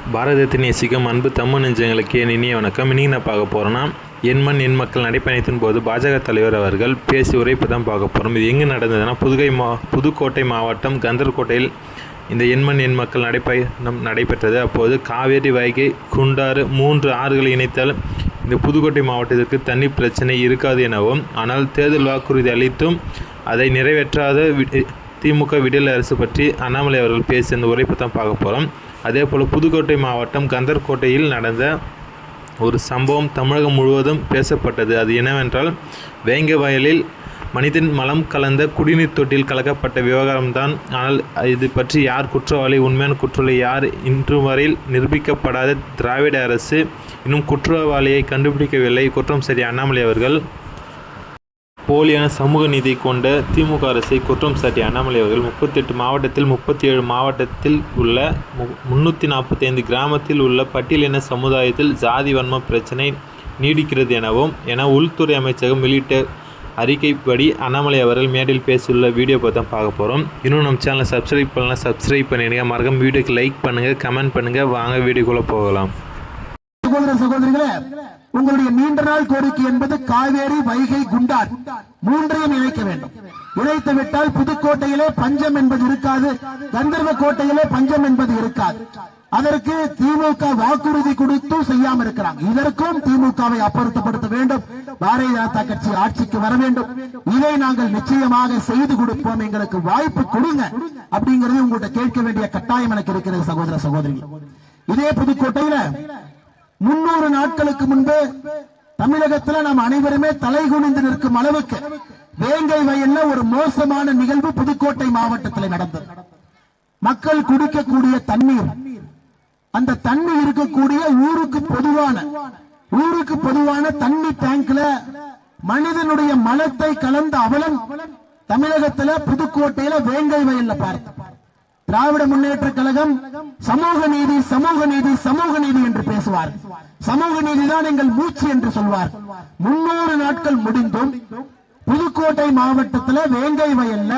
பாரதத்தை நேசிக்கும் அன்பு தமிழ் நெஞ்சங்களுக்கு என் இனிய வணக்கம். இன்னைக்கு நான் பார்க்க போகிறேன்னா என் மண் என் மக்கள் நடைப்பயணத்தின் போது பாஜக தலைவர் அவர்கள் பேசி உரைப்பு தான் பார்க்க போகிறோம். இது எங்கே நடந்ததுன்னா புதுக்கோட்டை மாவட்டம் கந்தர்கோட்டையில் இந்த என் மண் என் மக்கள் நடைப்பயணம் நடைபெற்றது. அப்போது காவேரி, வைகை, குண்டாறு 3 ஆறுகளை இணைத்தால் இந்த புதுக்கோட்டை மாவட்டத்திற்கு தண்ணீர் பிரச்சனை இருக்காது எனவும், ஆனால் தேர்தல் வாக்குறுதி அளித்தும் அதை நிறைவேற்றாத திமுக விடியல் அரசு பற்றி அண்ணாமலை அவர்கள் பேசி இந்த உரைப்பு தான் பார்க்க போகிறோம். அதே போல் புதுக்கோட்டை மாவட்டம் கந்தர்கோட்டையில் நடந்த ஒரு சம்பவம் தமிழகம் முழுவதும் பேசப்பட்டது. அது என்னவென்றால், வேங்க வயலில் மனிதன் மலம் கலந்த குடிநீர் தொட்டியில் கலக்கப்பட்ட விவகாரம்தான். ஆனால் இது பற்றி யார் குற்றவாளி, உண்மையான குற்றவாளி யார், இன்று வரையில் நிரூபிக்கப்படாத திராவிட அரசு இன்னும் குற்றவாளியை கண்டுபிடிக்கவில்லை. குற்றம் சரி அண்ணாமலை அவர்கள். போலியான சமூக நீதி கொண்ட திமுக அரசை குற்றம் சாட்டிய அண்ணாமலை அவர்கள் 38 மாவட்டத்தில் 37 மாவட்டத்தில் உள்ள 345 கிராமத்தில் உள்ள பட்டியலின சமுதாயத்தில் ஜாதி வன்ம பிரச்சனை நீடிக்கிறது என உள்துறை அமைச்சகம் வெளியிட்ட அறிக்கைப்படி அண்ணாமலை அவர்கள் மேடையில் பேசியுள்ள வீடியோ பார்த்தா பார்க்க போகிறோம். இன்னும் நம்ம சேனலை சப்ஸ்கிரைப் பண்ணலாம், சப்ஸ்கிரைப் பண்ணிடுங்க. மறக்காம வீடியோக்கு லைக் பண்ணுங்கள், கமெண்ட் பண்ணுங்கள். வாங்க வீடியோக்குள்ளே போகலாம். சகோதரிகளே, உங்களுடைய நீண்ட நாள் கோரிக்கை என்பது காவேரி, வைகை, குண்டார் 3ஐயும் இணைக்க வேண்டும். இணைத்து விட்டால் புதுக்கோட்டையிலே பஞ்சம் என்பது இருக்காது, கந்தர்வக்கோட்டையிலே பஞ்சம் என்பது இருக்காது. அதற்கு திமுக வாக்குறுதி கொடுத்து செய்யாமல் இருக்கிறாங்க. இதற்கும் திமுகவை அப்புறப்படுத்த வேண்டும். பாரதிய ஜனதா கட்சி ஆட்சிக்கு வர வேண்டும். இதை நாங்கள் நிச்சயமாக செய்து கொடுப்போம், எங்களுக்கு வாய்ப்பு கொடுங்க அப்படிங்கிறது உங்கள்கிட்ட கேட்க வேண்டிய கட்டாயம் எனக்கு இருக்கிறது. சகோதர சகோதரி, இதே புதுக்கோட்டையில 300 நாட்களுக்கு முன்பு தமிழகத்தில் நாம் அனைவருமே தலைகுனிந்து நிற்கும் அளவுக்கு வேங்கை வயல்ல ஒரு மோசமான நிகழ்வு புதுக்கோட்டை மாவட்டத்தில் நடந்தது. மக்கள் குடிக்கக்கூடிய தண்ணீர், அந்த தண்ணீர் இருக்கக்கூடிய ஊருக்கு பொதுவான தண்ணி டேங்க்ல மனிதனுடைய மலத்தை கலந்த அவலம் தமிழகத்தில் புதுக்கோட்டையில வேங்கை வயல்ல பார்த்தோம். திராவிட முன்னேற்ற கழகம் சமூக நீதி சமூக நீதி சமூக நீதி என்று பேசுவார். சமூக நீதி தான் எங்கள் மூச்சு என்று சொல்வார். 300 நாட்கள் முடிந்தும் புதுக்கோட்டை மாவட்டத்தில் வேங்கை வயல்ல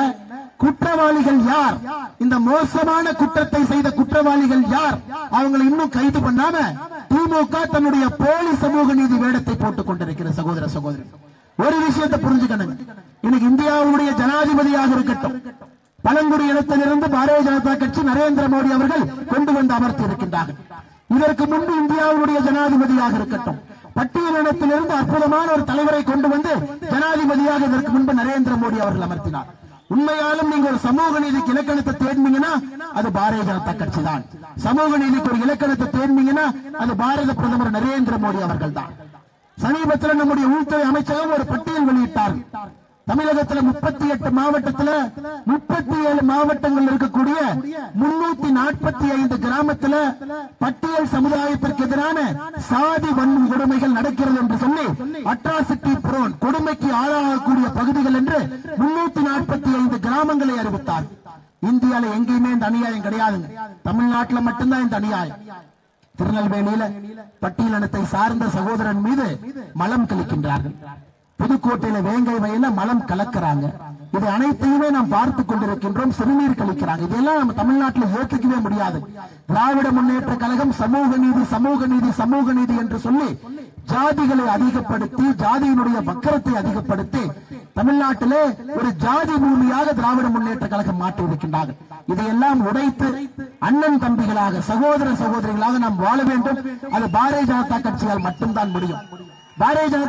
குற்றவாளிகள் யார், இந்த மோசமான குற்றத்தை செய்த குற்றவாளிகள் யார், அவங்களை இன்னும் கைது பண்ணாம திமுக தன்னுடைய போலி சமூக நீதி வேடத்தை போட்டுக் கொண்டிருக்கிற சகோதர சகோதரி, ஒரு விஷயத்தை புரிஞ்சுக்கணும். இன்னைக்கு இந்தியாவுடைய ஜனாதிபதியாக இருக்கட்டும், பழங்குடி இனத்திலிருந்து பாரதிய ஜனதா கட்சி நரேந்திர மோடி அவர்கள் கொண்டு வந்து அமர்த்தி இருக்கின்றார்கள். இதற்கு முன்பு இந்தியாவுடைய ஜனாதிபதியாக இருக்கட்டும், பட்டியல் இனத்திலிருந்து அற்புதமான ஒரு தலைவரை கொண்டு வந்து ஜனாதிபதியாக இதற்கு முன்பு நரேந்திர மோடி அவர்கள் அமர்த்தினார். உண்மையாலும் நீங்க ஒரு சமூக நீதிக்கு இலக்கணத்தை தேர்ந்தீங்கன்னா அது பாரதிய ஜனதா கட்சி தான். சமூக நீதிக்கு ஒரு இலக்கணத்தை தேர்ந்தீங்கன்னா அது பாரத பிரதமர் நரேந்திர மோடி அவர்கள் தான். சமீபத்தில் நம்முடைய உள்துறை அமைச்சகம் ஒரு பட்டியல் வெளியிட்டார். தமிழகத்தில் 38 மாவட்டத்தில் 37 மாவட்டங்கள் இருக்கக்கூடிய 345 கிராமத்தில் பட்டியல் சமுதாயத்திற்கு எதிரான சாதி வன்முறை கொடுமைகள் நடக்கிறது என்று சொல்லி அட்ராசிட்டி புரோன் கொடுமைக்கு ஆளாகக்கூடிய பகுதிகள் என்று 345 கிராமங்களை அறிவித்தார். இந்தியாவில் எங்கேயுமே இந்த அநியாயம் கிடையாதுங்க, தமிழ்நாட்டில் மட்டும்தான் இந்த அநியாயம். திருநெல்வேலியில பட்டியலினத்தை சார்ந்த சகோதரன் மீது மலம் கழிக்கின்றார்கள். புதுக்கோட்டையில வேங்கை வயல்ல மலம் கலக்கிறாங்க. இது அனைத்தையுமே நாம் பார்த்து கொண்டிருக்கின்றோம். சிறுநீர் கழிக்கிறாங்க. இதெல்லாம் நம்ம தமிழ்நாட்டில் ஏற்றுக்கவே முடியாது. திராவிட முன்னேற்ற கழகம் சமூக நீதி சமூக நீதி சமூக நீதி என்று சொல்லி ஜாதிகளை அதிகப்படுத்தி, ஜாதியினுடைய வக்கரத்தை அதிகப்படுத்தி தமிழ்நாட்டிலே ஒரு ஜாதி பூமியாக திராவிட முன்னேற்ற கழகம் மாற்றி இருக்கின்றார்கள். இதையெல்லாம் உடைத்து அண்ணன் தம்பிகளாக, சகோதர சகோதரிகளாக நாம் வாழ வேண்டும். அது பாரதிய ஜனதா கட்சியால் மட்டும்தான் முடியும். பாரதிய ஜனதா